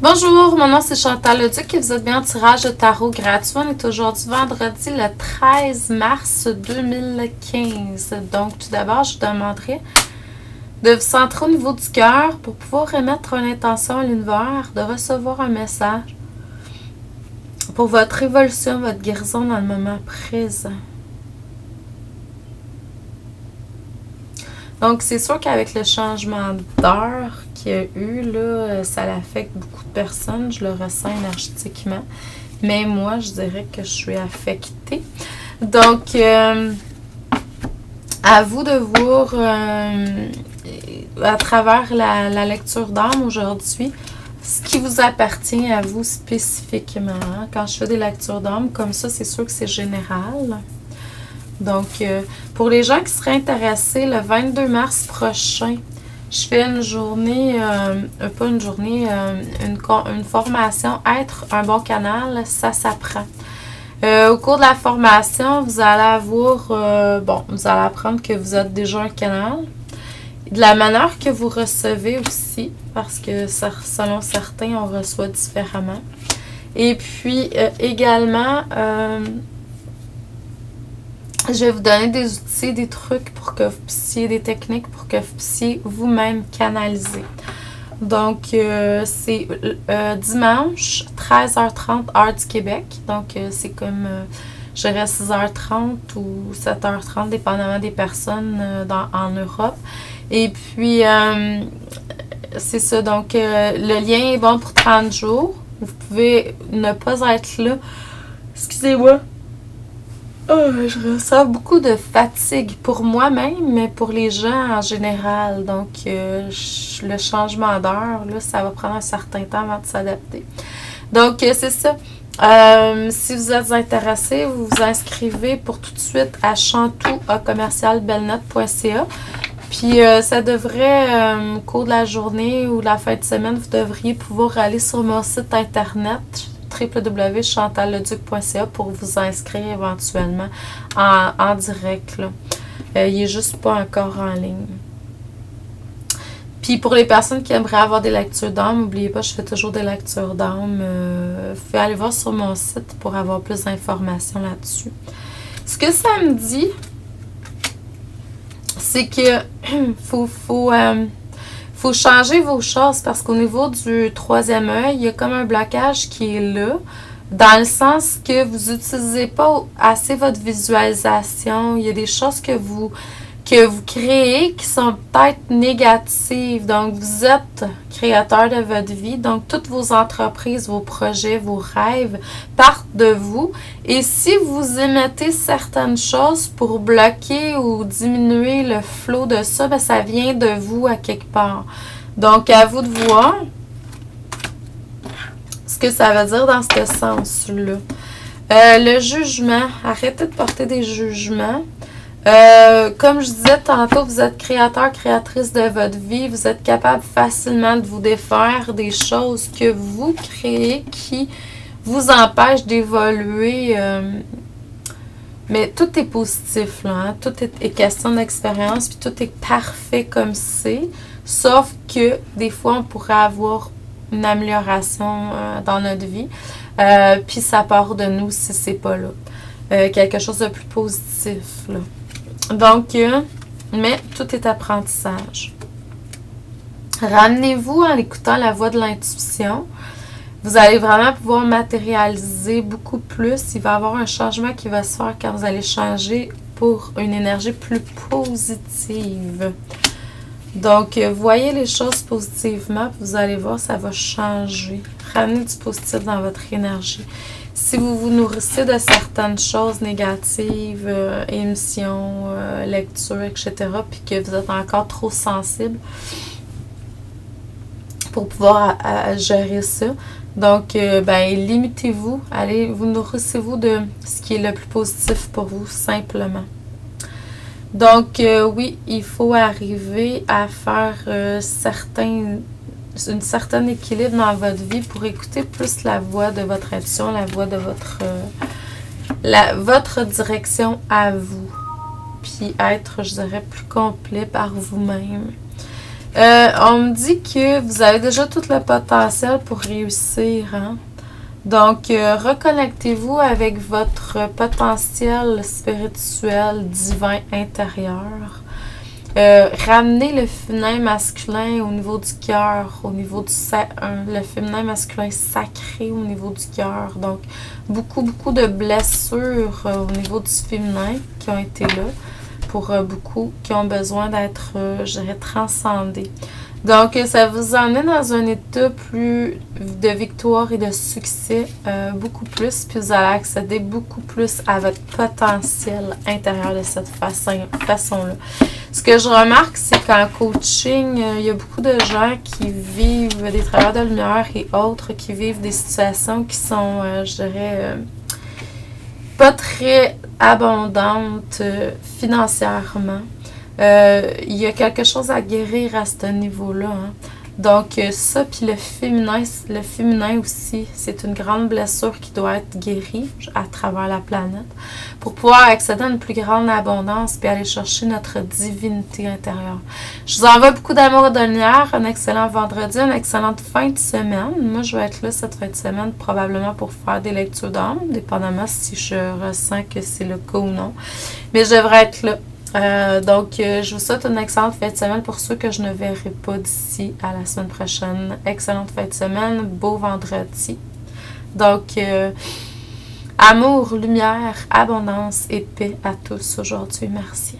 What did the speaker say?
Bonjour, mon nom c'est Chantal Leduc et vous êtes bien en tirage de tarot gratuit. On est aujourd'hui vendredi le 13 mars 2015. Donc tout d'abord, je vous demanderai de vous centrer au niveau du cœur pour pouvoir émettre une intention à l'univers, de recevoir un message pour votre évolution, votre guérison dans le moment présent. Donc, c'est sûr qu'avec le changement d'heure qu'il y a eu, là, ça affecte beaucoup de personnes. Je le ressens énergétiquement. Mais moi, je dirais que je suis affectée. Donc, à vous de voir à travers la lecture d'âme aujourd'hui, ce qui vous appartient à vous spécifiquement. Quand je fais des lectures d'âme comme ça, c'est sûr que c'est général. Donc, pour les gens qui seraient intéressés, le 22 mars prochain, je fais une journée, pas une journée, une formation « Être un bon canal », ça s'apprend. Au cours de la formation, vous allez avoir, vous allez apprendre que vous êtes déjà un canal. De la manière que vous recevez aussi, parce que selon certains, on reçoit différemment. Et puis, également... je vais vous donner des outils, des trucs pour que vous puissiez, des techniques pour que vous puissiez vous-même canaliser. Donc, c'est dimanche, 13h30, heure du Québec. Donc, c'est comme, je dirais 6h30 ou 7h30, dépendamment des personnes en Europe. Et puis, c'est ça. Donc, le lien est bon pour 30 jours. Vous pouvez ne pas être là. Excusez-moi. Oh, je ressens beaucoup de fatigue pour moi-même, mais pour les gens en général. Donc, le changement d'heure, là, ça va prendre un certain temps avant de s'adapter. Donc, c'est ça. Si vous êtes intéressé, vous vous inscrivez pour tout de suite à chantou@commercialbelnote.ca. Puis, ça devrait, au cours de la journée ou de la fin de semaine, vous devriez pouvoir aller sur mon site internet www.chantalleduc.ca pour vous inscrire éventuellement en direct. Là. Il n'est juste pas encore en ligne. Puis pour les personnes qui aimeraient avoir des lectures d'âme, n'oubliez pas, je fais toujours des lectures d'âme. Vous pouvez aller voir sur mon site pour avoir plus d'informations là-dessus. Ce que ça me dit, c'est que faut changer vos choses parce qu'au niveau du troisième œil, il y a comme un blocage qui est là, dans le sens que vous n'utilisez pas assez votre visualisation. Il y a des choses que vous créez qui sont peut-être négatives. Donc, vous êtes créateur de votre vie. Donc, toutes vos entreprises, vos projets, vos rêves partent de vous. Et si vous émettez certaines choses pour bloquer ou diminuer le flot de ça, bien, ça vient de vous à quelque part. Donc, à vous de voir ce que ça veut dire dans ce sens-là. Le jugement. Arrêtez de porter des jugements. Comme je disais tantôt, vous êtes créateur, créatrice de votre vie. Vous êtes capable facilement de vous défaire des choses que vous créez qui vous empêchent d'évoluer. Mais tout est positif, là. Hein? Tout est question d'expérience, puis tout est parfait comme c'est. Sauf que des fois, on pourrait avoir une amélioration dans notre vie. Puis ça part de nous si c'est pas là. Quelque chose de plus positif, là. Donc, mais tout est apprentissage. Ramenez-vous en écoutant la voix de l'intuition. Vous allez vraiment pouvoir matérialiser beaucoup plus. Il va y avoir un changement qui va se faire quand vous allez changer pour une énergie plus positive. Donc, voyez les choses positivement. Vous allez voir, ça va changer. Ramenez du positif dans votre énergie. Si vous vous nourrissez de certaines choses négatives, émissions, lectures, etc., puis que vous êtes encore trop sensible pour pouvoir gérer ça, donc, limitez-vous, allez, vous nourrissez-vous de ce qui est le plus positif pour vous, simplement. Donc, oui, il faut arriver à faire un certain équilibre dans votre vie pour écouter plus la voix de votre intuition, la voix de votre direction à vous. Puis être, je dirais, plus complet par vous-même. On me dit que vous avez déjà tout le potentiel pour réussir, hein? Donc, reconnectez-vous avec votre potentiel spirituel, divin intérieur. Ramenez le féminin masculin au niveau du cœur, au niveau le féminin masculin sacré au niveau du cœur. Donc, beaucoup de blessures au niveau du féminin qui ont été là pour beaucoup qui ont besoin d'être, je dirais, transcendés. Donc, ça vous emmène dans un état plus de victoire et de succès, beaucoup plus, puis vous allez accéder beaucoup plus à votre potentiel intérieur de cette façon-là. Ce que je remarque, c'est qu'en coaching, il y a beaucoup de gens qui vivent des travailleurs de lumière et autres qui vivent des situations qui sont, je dirais, pas très abondantes financièrement. Il y a quelque chose à guérir à ce niveau-là. Hein. Donc, ça, puis le féminin aussi, c'est une grande blessure qui doit être guérie à travers la planète pour pouvoir accéder à une plus grande abondance puis aller chercher notre divinité intérieure. Je vous envoie beaucoup d'amour et de lumière, un excellent vendredi, une excellente fin de semaine. Moi, je vais être là cette fin de semaine probablement pour faire des lectures d'âme, dépendamment si je ressens que c'est le cas ou non. Mais je devrais être là. Donc, je vous souhaite une excellente fin de semaine pour ceux que je ne verrai pas d'ici à la semaine prochaine. Excellente fin de semaine, beau vendredi. Donc, amour, lumière, abondance et paix à tous aujourd'hui. Merci.